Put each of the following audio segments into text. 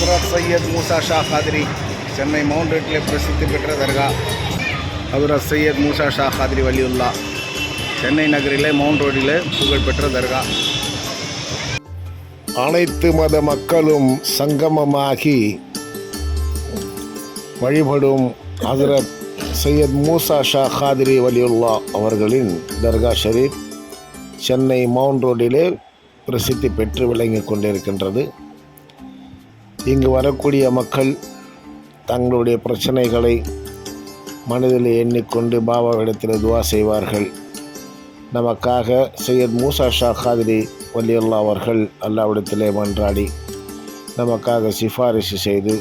ஹஜ்ரத் சையத் மூசா Shah Qadiri Chennai mount ரோட்டிலே பிரசித்தி பெற்ற தர்கா. ஹஜ்ரத் சையத் மூசா ஷா காதிரி வலியுல்லா சென்னை நகரிலே மவுண்ட் ரோட்டிலே புகழ்பெற்ற தர்கா. அனைத்து மத மக்களும் சங்கமமாகி வழிபடும் ஹஜ்ரத் சையத் மூசா ஷா காதிரி வலியுல்லா அவர்களின் தர்கா ஷரீப் சென்னை மவுண்ட் ரோட்டிலே பிரசித்தி பெற்று விளங்கி கொண்டிருக்கின்றது. இங்கு வரக்கூடிய மக்கள் தங்களுடைய பிரச்சனைகளை மனதில் எண்ணிக்கொண்டு பாபாவிடத்தில் துவா செய்வார்கள். நமக்காக சையத் மூசா ஷா காதிரி வலியுல்லா அவர்கள் அல்லாவிடத்திலே மன்றாடி நமக்காக சிபாரிசு செய்து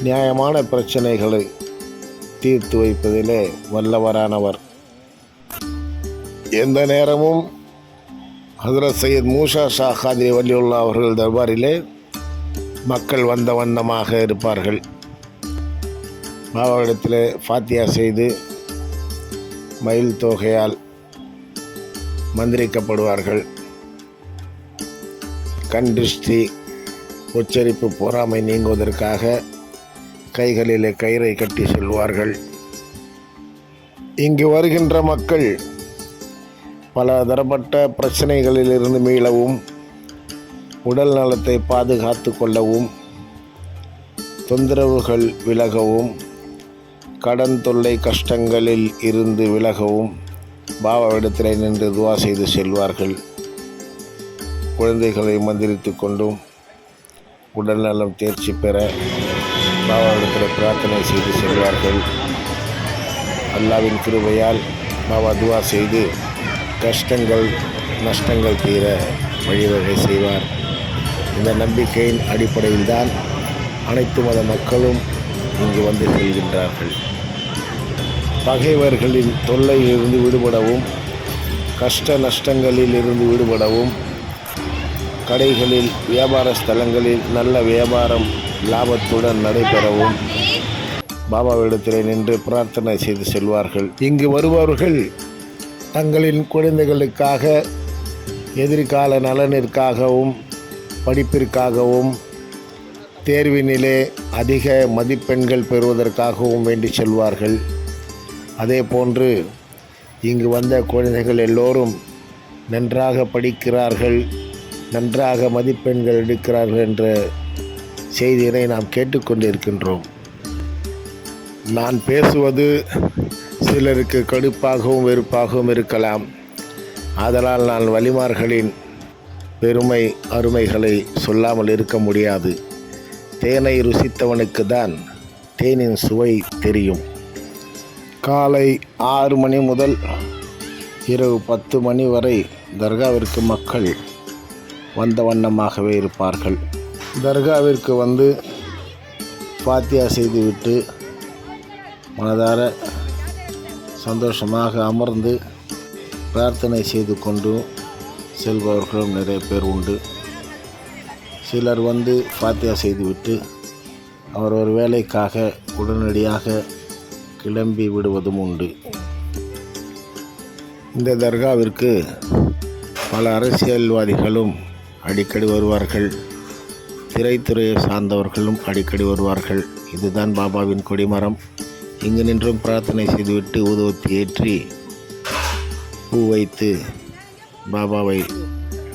நியாயமான பிரச்சனைகளை தீர்த்து வைப்பதிலே வல்லவரானவர். எந்த நேரமும் ஹஜ்ரத் சையத் மூசா ஷா காதிரி வலியுல்லா அவர்கள் தர்பாரிலே மக்கள் வந்த வண்ணமாக இருப்பார்கள். பாபாவிடத்தில் ஃபாத்தியா செய்து மயில் தொகையால் மந்திரிக்கப்படுவார்கள். கண் திருஷ்டி உச்சரிப்பு பொறாமை நீங்குவதற்காக கைகளிலே கயிறை கட்டி செல்வார்கள். இங்கு வருகின்ற மக்கள் பல தரப்பட்ட பிரச்சனைகளிலிருந்து மீளவும், உடல் நலத்தை பாதுகாத்து கொள்ளவும், தொந்தரவுகள் விலகவும், கடன் தொல்லை கஷ்டங்களில் இருந்து விலகவும் பாபாவிடத்தில் நின்று துவா செய்து செல்வார்கள். குழந்தைகளை மந்திரித்து கொண்டும் உடல்நலம் தேர்ச்சி பெற பாபாவிடத்தில் பிரார்த்தனை செய்து செல்வார்கள். அல்லாவின் கிருபையால் பாபா துவா செய்து கஷ்டங்கள் நஷ்டங்கள் தீர வழிவகை செய்வார். இந்த நம்பிக்கையின் அடிப்படையில்தான் அனைத்து மத மக்களும் இங்கு வந்து செல்கின்றார்கள். பகைவர்களின் தொல்லையிலிருந்து விடுபடவும், கஷ்ட நஷ்டங்களில் இருந்து விடுபடவும், கடைகளில் வியாபார ஸ்தலங்களில் நல்ல வியாபாரம் லாபத்துடன் நடைபெறவும் பாபாவிடத்தில் நின்று பிரார்த்தனை செய்து செல்வார்கள். இங்கு வருபவர்கள் தங்களின் குழந்தைகளுக்காக, எதிர்கால நலனிற்காகவும், படிப்பிற்காகவும், தேர்வினிலே அதிக மதிப்பெண்கள் பெறுவதற்காகவும் வேண்டி செல்வார்கள். அதே போன்று இங்கு வந்த குழந்தைகள் எல்லோரும் நன்றாக படிக்கிறார்கள், நன்றாக மதிப்பெண்கள் எடுக்கிறார்கள் என்ற செய்தியினை நாம் கேட்டுக்கொண்டிருக்கின்றோம். நான் பேசுவது சிலருக்கு கடுப்பாகவும் வெறுப்பாகவும் இருக்கலாம். ஆதலால் நான் வலிமார்களின் பெருமை அருமைகளை சொல்லாமல் இருக்க முடியாது. தேனை ருசித்தவனுக்கு தான் தேனின் சுவை தெரியும். காலை 6 மணி முதல் இரவு 10 மணி வரை தர்காவிற்கு மக்கள் வந்த வண்ணமாகவே இருப்பார்கள். தர்காவிற்கு வந்து ஃபாத்தியா செய்துவிட்டு மனதார சந்தோஷமாக அமர்ந்து பிரார்த்தனை செய்து கொண்டு செல்பவர்களும் நிறைய பேர் உண்டு. சிலர் வந்து ஃபாத்தியா செய்துவிட்டு அவர் வேலைக்காக உடனடியாக கிளம்பி விடுவதும் உண்டு. இந்த தர்காவிற்கு பல அரசியல்வாதிகளும் அடிக்கடி வருவார்கள். திரைத்துறையை சார்ந்தவர்களும் அடிக்கடி வருவார்கள். இதுதான் பாபாவின் கொடிமரம். இங்கு நின்றும் பிரார்த்தனை செய்துவிட்டு ஊதுவத்தி ஏற்றி பூ வைத்து பாபாவை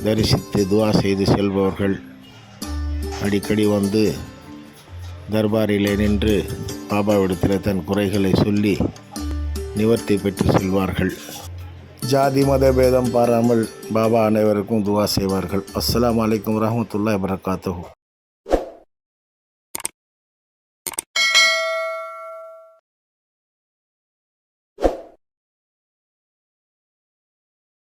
தரிசித்து துவா செய்து செல்பவர்கள் அடிக்கடி வந்து தர்பாரிலே நின்று பாபாவிடத்தில் தன் குறைகளை சொல்லி நிவர்த்தி பெற்று செல்வார்கள். ஜாதி மத பேதம் பாராமல் பாபா அனைவருக்கும் துவா செய்வார்கள். அஸ்ஸலாமு அலைக்கும் வரஹ்மத்துல்லாஹி வபரகாத்துஹு.